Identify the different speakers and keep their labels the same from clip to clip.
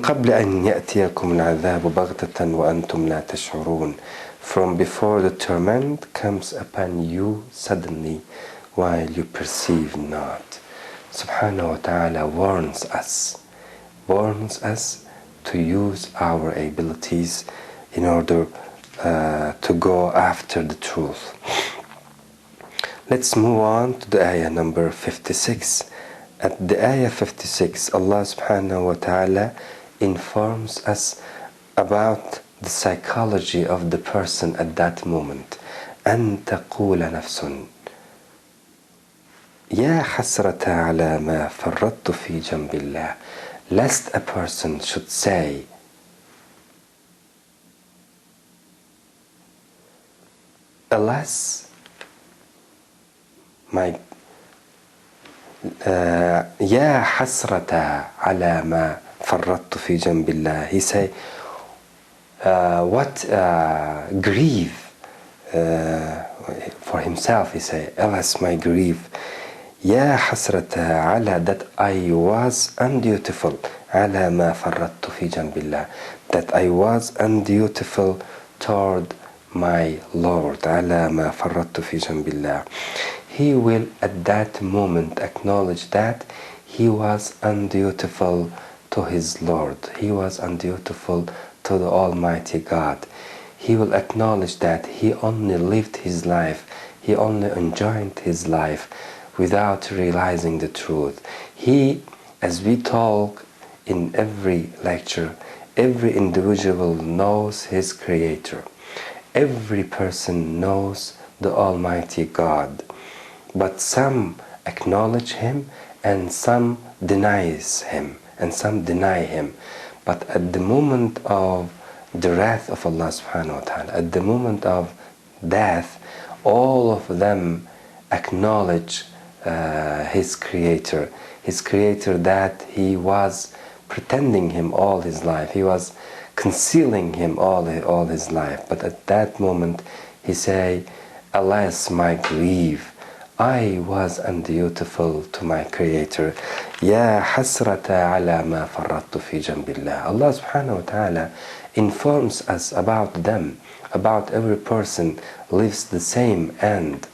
Speaker 1: قبل أن يأتيكم العذاب بغتة وأنتم لا تشعرون. From before the torment comes upon you suddenly while you perceive not. Subhanahu wa ta'ala warns us to use our abilities in order to go after the truth. Let's move on to the ayah number 56. At the ayah 56, Allah subhanahu wa ta'ala informs us about the psychology of the person at that moment. أن تقول نفس يا حسرة على ما فرطت في جنب الله. Lest a person should say, alas, my يا حسرة على ما فرطت في جنب الله. He say, what grief for himself. He say, alas, my grief. يا حسرة على that I was undutiful على ما فرطت في جنب الله, that I was undutiful toward my Lord. على ما فرطت في جنب الله. He will at that moment acknowledge that he was undutiful to his Lord. He was undutiful to the Almighty God. He will acknowledge that he only lived his life, he only enjoyed his life without realizing the truth. He, as we talk in every lecture, every individual knows his Creator. Every person knows the Almighty God. But some acknowledge him and some denies him and some deny him. But at the moment of the wrath of Allah subhanahu wa ta'ala, at the moment of death, all of them acknowledge his Creator that he was pretending him all his life, he was concealing him all his life. But at that moment he say, alas, my grief, I was undutiful to my Creator. يا حسرة على ما فرطت في جنب الله. Allah subhanahu wa ta'ala informs us about them, about every person lives the same end.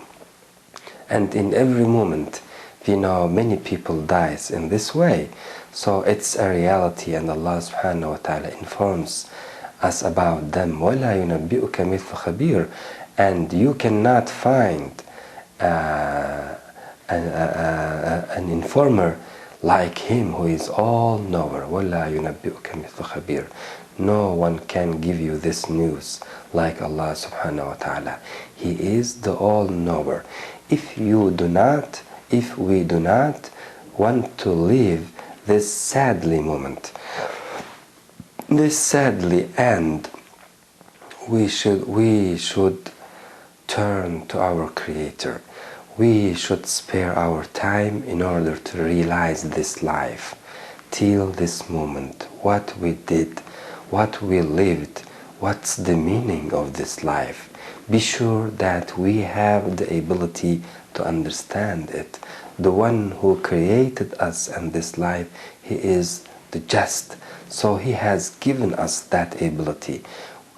Speaker 1: And in every moment, we know many people dies in this way. So it's a reality, and Allah subhanahu wa ta'ala informs us about them. وَلَا يُنَبِّئُكَ مِثْلُ خَبِيرٍ. And you cannot find an informer like him who is all-knower. وَلَا يُنَبِّئُكَ مِثْلُ خَبِيرٍ. No one can give you this news like Allah subhanahu wa ta'ala. He is the all-knower. If we do not want to live this sadly moment, this sadly end, we should turn to our Creator. We should spare our time in order to realize this life. Till this moment, what we did, what we lived, what's the meaning of this life. Be sure that we have the ability to understand it. The one who created us and this life, he is the just. So he has given us that ability.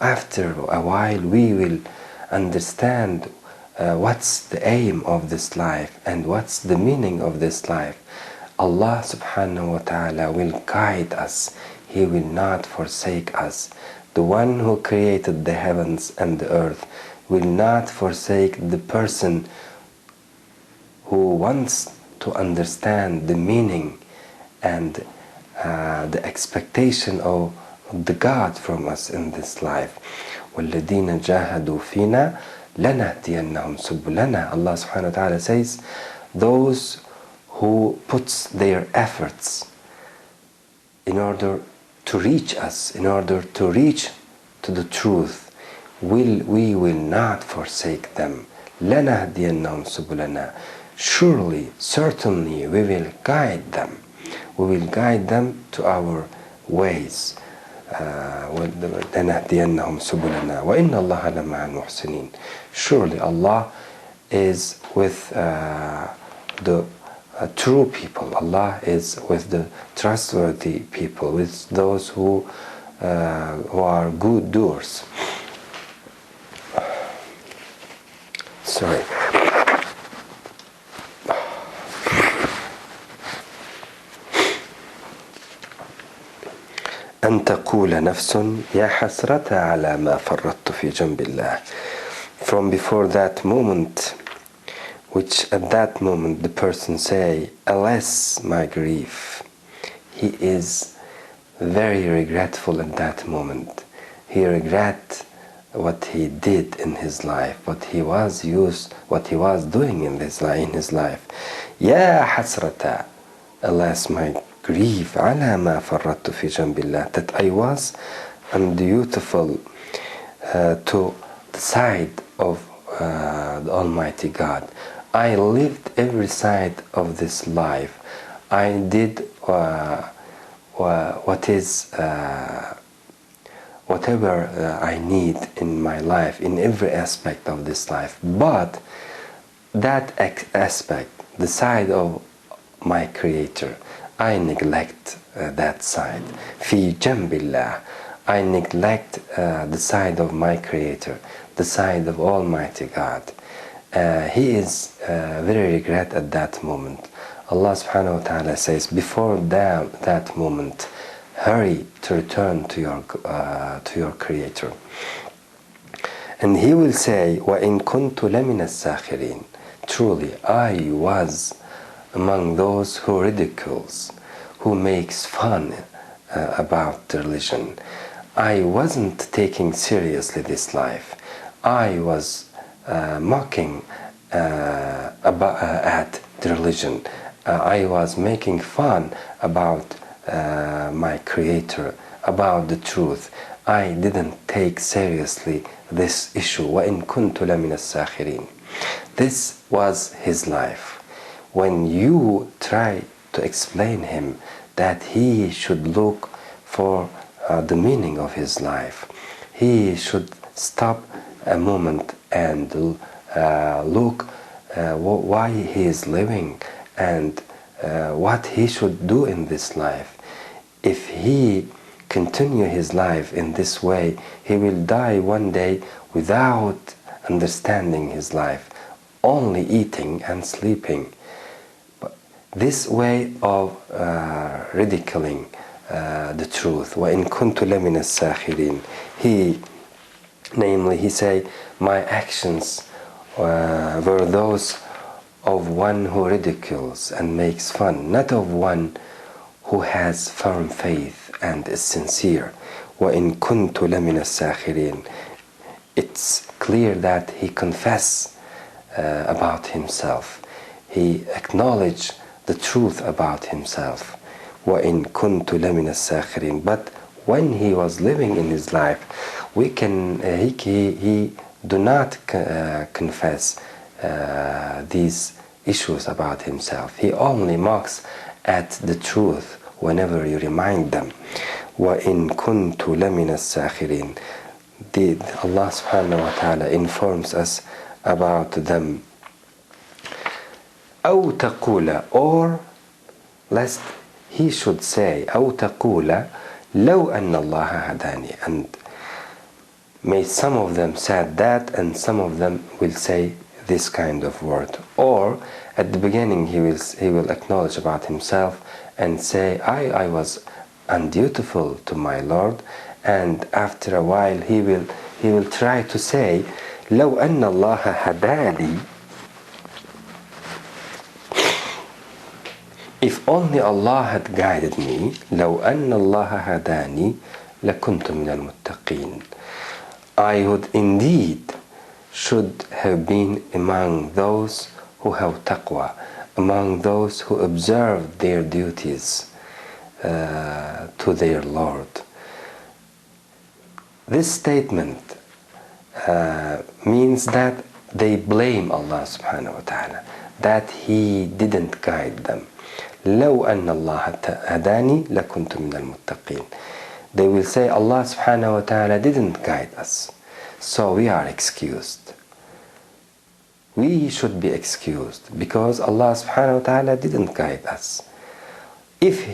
Speaker 1: After a while we will understand what's the aim of this life and what's the meaning of this life. Allah subhanahu wa ta'ala will guide us. He will not forsake us. The one who created the heavens and the earth will not forsake the person who wants to understand the meaning and the expectation of the God from us in this life. وَالَّذِينَ جَاهَدُوا فِينَا لَنَهْدِيَنَّهُمْ سُبُلَنَا. Allah subhanahu wa ta'ala says, those who puts their efforts in order to reach us, in order to reach to the truth, we will not forsake them. لَنَهْدِيَنَّهُمْ سُبُلَنَا. Surely, certainly, we will guide them. We will guide them to our ways. لَنَهْدِيَنَّهُمْ سُبُلَنَا وَإِنَّ اللَّهَ لَمَعَ الْمُحْسِنِينَ. Surely Allah is with the true people. Allah is with the trustworthy people, with those who are good doers. Sorry. أن تقول نفس يا حسرة على ما فرطت في جنب الله. From before that moment, which at that moment the person say, alas my grief. He is very regretful at that moment. He regret what he did in his life, what he was doing in his life. يا حسرة, alas my grief, على ما فرطت في جنب الله, that I was undutiful to the side of the Almighty God. I lived every side of this life. I did whatever I need in my life, in every aspect of this life. But that aspect, the side of my Creator, I neglect that side. في جنب الله. I neglect the side of my Creator, the side of Almighty God. He is very regret at that moment. Allah subhanahu wa ta'ala says, before that moment, hurry to return to your Creator. And he will say, وَإِن كُنْتُ لَمِنَ السَّاخِرِينَ. Truly, I was among those who ridicules, who makes fun about the religion. I wasn't taking seriously this life. I was mocking at the religion. I was making fun about my Creator, about the truth. I didn't take seriously this issue. وَإِن كُنْتُ لَمِنَ السَّاخِرِينَ. This was his life. When you try to explain him that he should look for the meaning of his life, he should stop a moment and look why he is living and what he should do in this life. If he continue his life in this way, he will die one day without understanding his life, only eating and sleeping. But this way of ridiculing the truth, وَإِن كُنْتُ لَمِنَ السَّاخِرِينَ. He say, my actions were those of one who ridicules and makes fun, not of one who has firm faith and is sincere. وَإِن كُنْتُ لَمِنَ السَّاخِرِينَ. It's clear that he confessed about himself. He acknowledged the truth about himself. وَإِن كُنْتُ لَمِنَ السَّاخِرِينَ. But when he was living in his life, he do not confess these issues about himself. He only mocks at the truth whenever you remind them. وَإِن كُنْتُ لَمِنَ السَّاخِرِينَ. Allah subhanahu wa ta'ala informs us about them. أو تقول, or lest he should say, أو تقول لو أن الله هداني. And may some of them said that, and some of them will say this kind of word. Or at the beginning he will acknowledge about himself and say, I was undutiful to my Lord. And after a while he will try to say, لو أن الله هداني. If only Allah had guided me, لو أن الله هداني لكنت من المتقين. I would indeed should have been among those who have taqwa, among those who observe their duties to their Lord. This statement means that they blame Allah subhanahu wa ta'ala, that He didn't guide them. لو أن الله هداني لكنت من المتقين. They will say Allah subhanahu wa ta'ala didn't guide us, so we are excused. we should be excused because Allah subhanahu wa ta'ala didn't guide us. If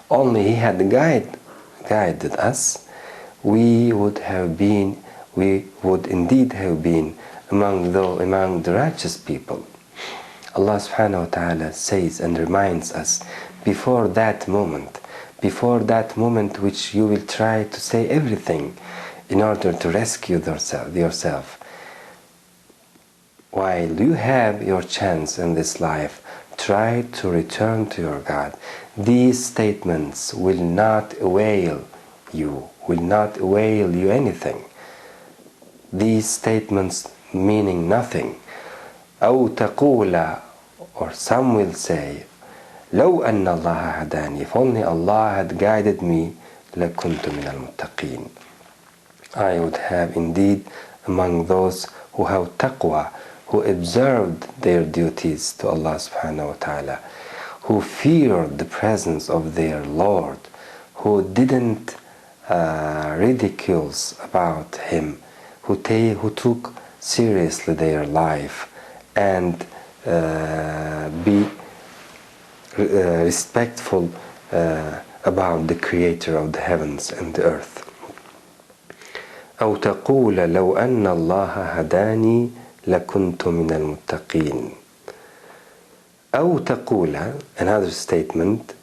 Speaker 1: only He had guided us, we would indeed have been among the righteous people. Allah subhanahu wa ta'ala says and reminds us before that moment which you will try to say everything in order to rescue yourself. While you have your chance in this life, try to return to your God. These statements will not avail you anything. These statements meaning nothing. أو تقول, or some will say, لو أن الله هداني, if only Allah had guided me, لكنت من المتقين. I would have indeed among those who have taqwa, who observed their duties to Allah subhanahu wa ta'ala, who feared the presence of their Lord, who didn't ridicule about Him, who took seriously their life and be respectful about the Creator of the heavens and the earth. أو تقول لو أن الله هداني لكنت من المتقين. أو تقول, another statement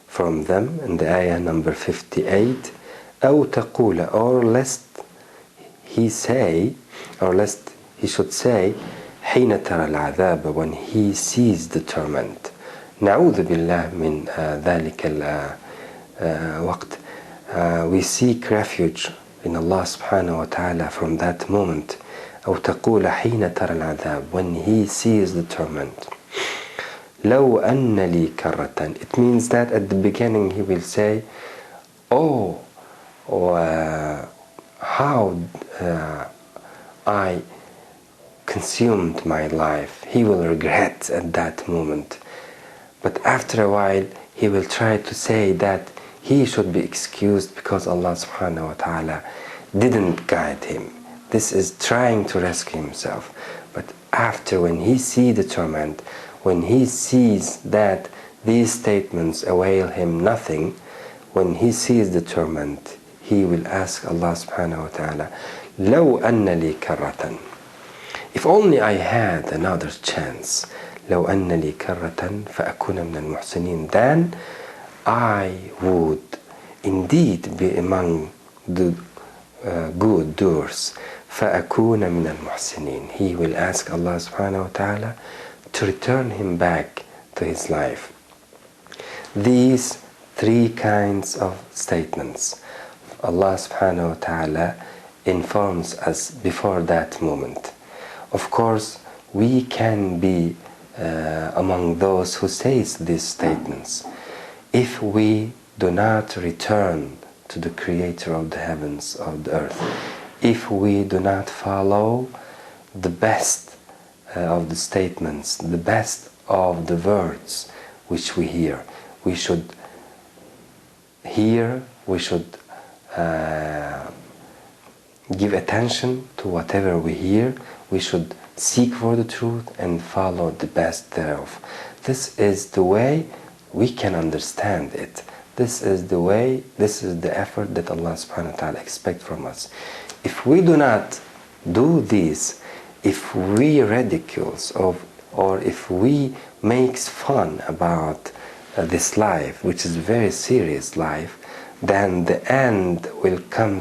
Speaker 1: from them in the ayah number 58. أو تقول, or lest he should say حين ترى العذاب, when he sees the torment. نعوذ بالله من ذلك الوقت. We seek refuge in Allah subhanahu wa ta'ala from that moment. أو تقول حين ترى العذاب, when he sees the torment. لو أن لي كرة, it means that at the beginning he will say, how I consumed my life. He will regret at that moment. But after a while he will try to say that he should be excused because Allah subhanahu wa ta'ala didn't guide him. This is trying to rescue himself. But after, when he sees the torment, when he sees that these statements avail him nothing, when he sees the torment, he will ask Allah subhanahu wa ta'ala, لو أن لي كرة, if only I had another chance, لو أن لي كرة فأكون من المحسنين, then I would indeed be among the good doers. فأكون من المحسنين. He will ask Allah subhanahu wa ta'ala to return him back to his life. These three kinds of statements Allah subhanahu wa ta'ala informs us before that moment. Of course, we can be among those who says these statements if we do not return to the Creator of the heavens, of the earth, if we do not follow the best of the statements, the best of the words which we hear. We should hear, we should give attention to whatever we hear, we should seek for the truth and follow the best thereof. This is the way we can understand it. This is the way, this is the effort that Allah subhanahu wa ta'ala expects from us. If we do not do this, if we ridicule or if we make fun about this life, which is a very serious life, then the end will come